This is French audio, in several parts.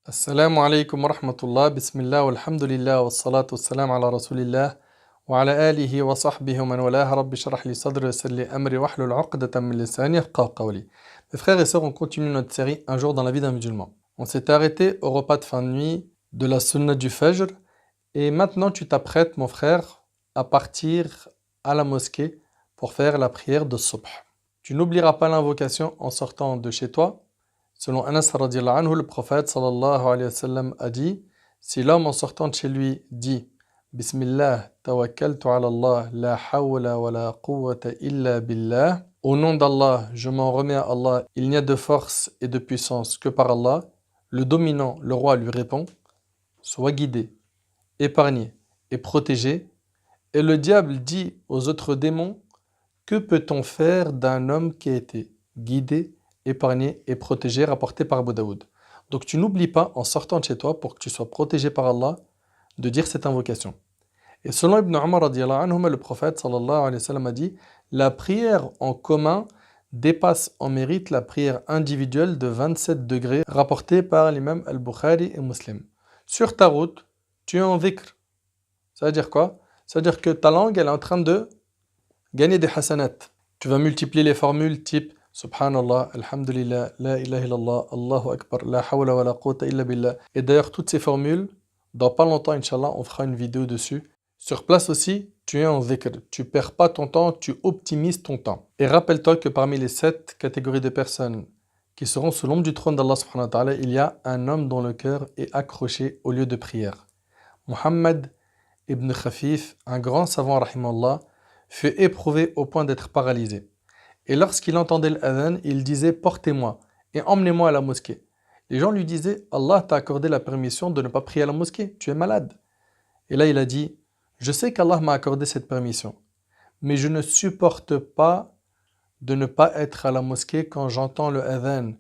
السلام عليكم ورحمة الله بسم الله والحمد لله والصلاة والسلام على رسول الله وعلى آله وصحبه ومن والاه رب اشرح لي صدري ويسر لي أمري واحلل عقدة من لساني يفقهوا قولي. Mes frères et sœurs, on continue notre série Un jour dans la vie d'un musulman. On s'est arrêté au repas de fin de nuit de la sunna du Fajr et maintenant tu t'apprêtes, mon frère, à partir à la mosquée pour faire la prière de Subh. Tu n'oublieras pas l'invocation en sortant de chez toi. Selon Anas radiallahu anhu, le prophète sallallahu alayhi wa sallam a dit: si l'homme en sortant de chez lui dit Bismillah, tawakkaltu ala Allah, la hawla wa la quwwata illa billah, au nom d'Allah, je m'en remets à Allah, il n'y a de force et de puissance que par Allah, le dominant, le roi, lui répond: sois guidé, épargné et protégé. Et le diable dit aux autres démons: que peut-on faire d'un homme qui a été guidé, épargné et protégé, rapporté par Abu Daoud. Donc tu n'oublies pas, en sortant de chez toi, pour que tu sois protégé par Allah, de dire cette invocation. Et selon Ibn Umar radiallahu anhuma, le prophète sallallahu alayhi wa sallam a dit: la prière en commun dépasse en mérite la prière individuelle de 27 degrés, rapportée par l'imam al-Bukhari et Muslim. Sur ta route, tu es en dhikr. Ça veut dire quoi? Ça veut dire que ta langue, elle est en train de gagner des hasanat. Tu vas multiplier les formules type Subhanallah, Alhamdulillah, La ilaha illallah, Allahu Akbar, La hawla wa la quwwata illa billah. Et d'ailleurs, toutes ces formules, dans pas longtemps, Inch'Allah, on fera une vidéo dessus. Sur place aussi, tu es en dhikr. Tu perds pas ton temps, tu optimises ton temps. Et rappelle-toi que parmi les 7 catégories de personnes qui seront sous l'ombre du trône d'Allah subhanahu wa ta'ala, il y a un homme dont le cœur est accroché au lieu de prière. Muhammad ibn Khafif, un grand savant, rahimallah, fut éprouvé au point d'être paralysé. Et lorsqu'il entendait l'adhan, il disait: portez-moi et emmenez-moi à la mosquée. Les gens lui disaient: Allah t'a accordé la permission de ne pas prier à la mosquée, tu es malade. Et là il a dit: je sais qu'Allah m'a accordé cette permission, mais je ne supporte pas de ne pas être à la mosquée quand j'entends le adhan.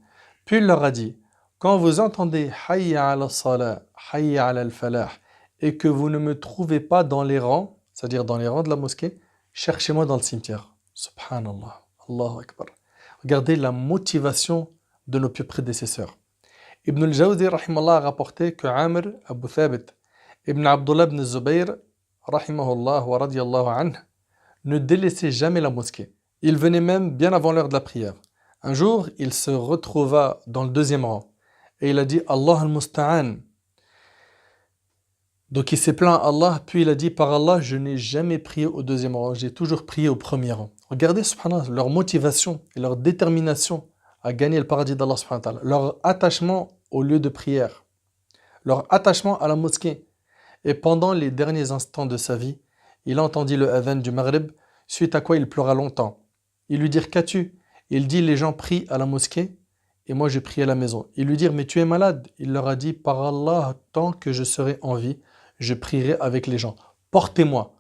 Puis il leur a dit: quand vous entendez Hayya ala salah, Hayya ala al-falah, et que vous ne me trouvez pas dans les rangs, c'est-à-dire dans les rangs de la mosquée, cherchez-moi dans le cimetière. Subhanallah. Allahu Akbar. Regardez la motivation de nos pieux prédécesseurs. Ibn al-Jawzi rahimallah a rapporté que Amr Abu Thabit Ibn Abdullah ibn Zubayr rahimahullah wa radiyallahu anhu ne délaissait jamais la mosquée. Il venait même bien avant l'heure de la prière. Un jour, il se retrouva dans le deuxième rang et il a dit: Allah al-Musta'an. Donc il s'est plaint à Allah, puis il a dit: par Allah, je n'ai jamais prié au deuxième rang, j'ai toujours prié au premier rang. Regardez, subhanallah, leur motivation et leur détermination à gagner le paradis d'Allah, subhanahu wa ta'ala, leur attachement au lieu de prière, leur attachement à la mosquée. Et pendant les derniers instants de sa vie, il entendit le adhan du Maghrib, suite à quoi il pleura longtemps. Ils lui dirent: qu'as-tu? Il dit: les gens prient à la mosquée et moi je prie à la maison. Ils lui dirent: mais tu es malade? Il leur a dit: par Allah, tant que je serai en vie, je prierai avec les gens. Portez-moi.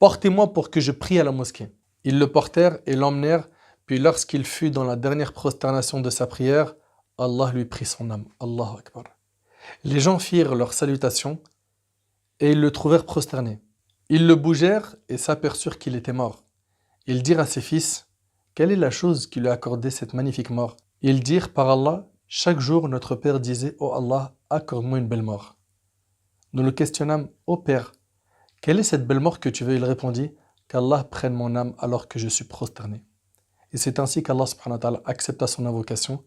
Portez-moi pour que je prie à la mosquée. Ils le portèrent et l'emmenèrent, puis lorsqu'il fut dans la dernière prosternation de sa prière, Allah lui prit son âme. Allahu Akbar. Les gens firent leur salutation et ils le trouvèrent prosterné. Ils le bougèrent et s'aperçurent qu'il était mort. Ils dirent à ses fils: quelle est la chose qui lui a accordé cette magnifique mort? Ils dirent: par Allah, chaque jour notre père disait: oh Allah, accorde-moi une belle mort. Nous le questionnâmes: ô père, quelle est cette belle mort que tu veux? Il répondit: qu'Allah prenne mon âme alors que je suis prosterné. Et c'est ainsi qu'Allah subhanahu wa ta'ala accepta son invocation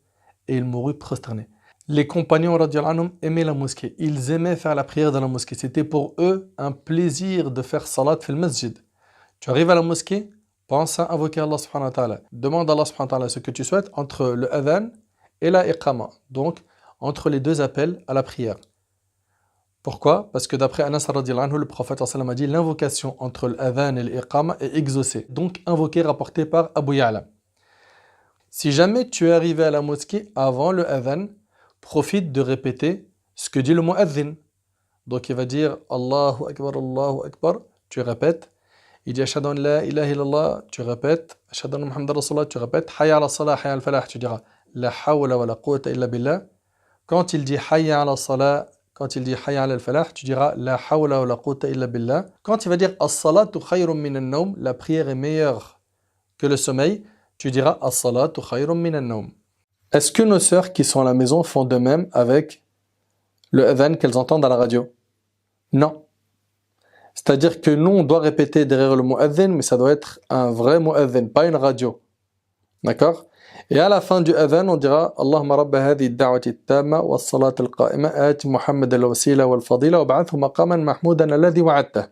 et il mourut prosterné. Les compagnons radiallahu anhum aimaient la mosquée. Ils aimaient faire la prière dans la mosquée. C'était pour eux un plaisir de faire salat fil masjid. Tu arrives à la mosquée, pense à invoquer Allah subhanahu wa ta'ala. Demande à Allah subhanahu wa ta'ala ce que tu souhaites entre le adhan et la iqama. Donc, entre les deux appels à la prière. Pourquoi? Parce que d'après Anas radiallahu anhu, le prophète sallam a dit: l'invocation entre l'adhan et l'iqama est exaucée. Donc invoqué, rapporté par Abu Ya'la. Si jamais tu es arrivé à la mosquée avant le adhan, profite de répéter ce que dit le mu'adhin. Donc il va dire Allahu Akbar, tu répètes. Il dit Ashhadu an la ilaha illallah, tu répètes. Ashhadu anna Muhammadan Rasulullah, tu répètes. Hayya ala salah, hayya al falah, tu diras La hawla wa la quwwata illa billah. Quand il dit Hayya ala salah, quand il dit Hayya ala al-falah, tu diras La hawla wa la quwwata illa billah. Quand il va dire As-salatu khayrun min an-nawm, la prière est meilleure que le sommeil, tu diras As-salatu khayrun min an-nawm. Est-ce que nos sœurs qui sont à la maison font de même avec le adhan qu'elles entendent à la radio? Non. C'est-à-dire que nous, on doit répéter derrière le mu'adhin, mais ça doit être un vrai mu'adhin, pas une radio. D'accord? Et à la fin du adhan, on dira Allahumma rabba hadhi ad-da'wati at-tamma was-salati al-qa'ima ati Muhammad al-wasila wal-fadila wa ba'athu maqaman mahmoudan alladhi wa'adtah.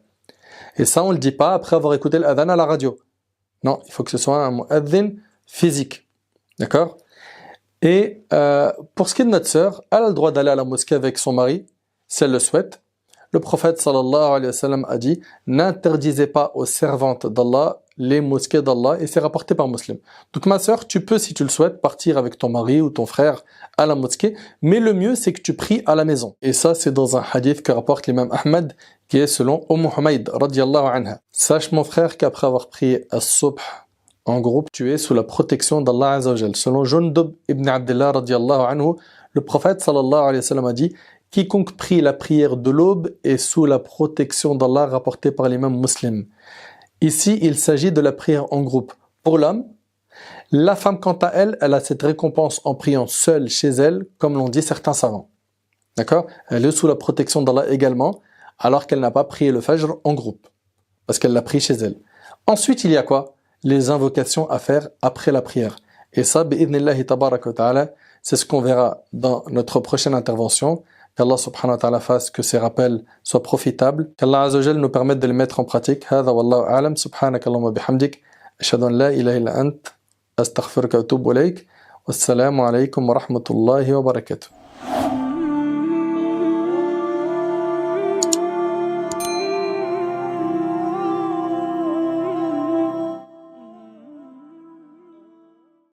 Et ça, on le dit pas après avoir écouté l'adhan à la radio. Non, il faut que ce soit un mu'adhin physique. D'accord? Et pour ce qui est de notre sœur, elle a le droit d'aller à la mosquée avec son mari, si elle le souhaite. Le prophète sallallahu alayhi wa sallam a dit « N'interdisez pas aux servantes d'Allah les mosquées d'Allah » et c'est rapporté par Muslim. Donc ma sœur, tu peux, si tu le souhaites, partir avec ton mari ou ton frère à la mosquée, mais le mieux c'est que tu pries à la maison. Et ça c'est dans un hadith que rapporte l'imam Ahmad, qui est selon Humayd radiyallahu anha. Sache mon frère qu'après avoir prié as-subh en groupe, tu es sous la protection d'Allah Azza wa Jal. Selon Jundub ibn Abdullah radiyallahu anhu, le prophète sallallahu alayhi wa sallam a dit « Quiconque prie la prière de l'aube est sous la protection d'Allah » rapporté par l'imam Muslim. Ici, il s'agit de la prière en groupe. Pour l'homme, la femme quant à elle, elle a cette récompense en priant seule chez elle, comme l'ont dit certains savants. D'accord? Elle est sous la protection d'Allah également, alors qu'elle n'a pas prié le Fajr en groupe, parce qu'elle l'a pris chez elle. Ensuite, il y a quoi? Les invocations à faire après la prière. Et ça, bi'idhnillahi tabaraka wa ta'ala, c'est ce qu'on verra dans notre prochaine intervention. Qu'Allah subhanahu wa ta'ala fasse que ces rappels soient profitables, qu'Allah azza wa jal nous permette de les mettre en pratique. Hadha wallahu a'lam, subhanakallahumma bihamdik, ashhadu an la ilaha illa ant, astaghfiruka wa atubu ilayk, wassalamu alaykum wa rahmatullahi wa barakatuh.